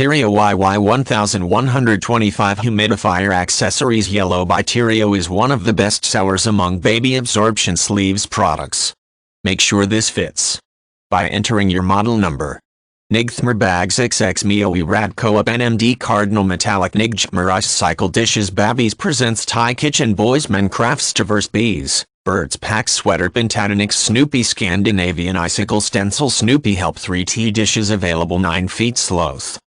TIRIO YY1125 Humidifier Accessories. Yellow by TIRIO is one of the best sellers among baby absorption sleeves products. Make sure this fits by entering your model number. Nigthmer Bags XX Mioi Radco Up NMD Cardinal Metallic Nigtmer Cycle Dishes Babbies presents Thai Kitchen Boys Men Crafts Diverse Bees Birds Pack Sweater Pentatonix Snoopy Scandinavian Icicle Stencil Snoopy Help 3T Dishes Available 9 feet Sloth.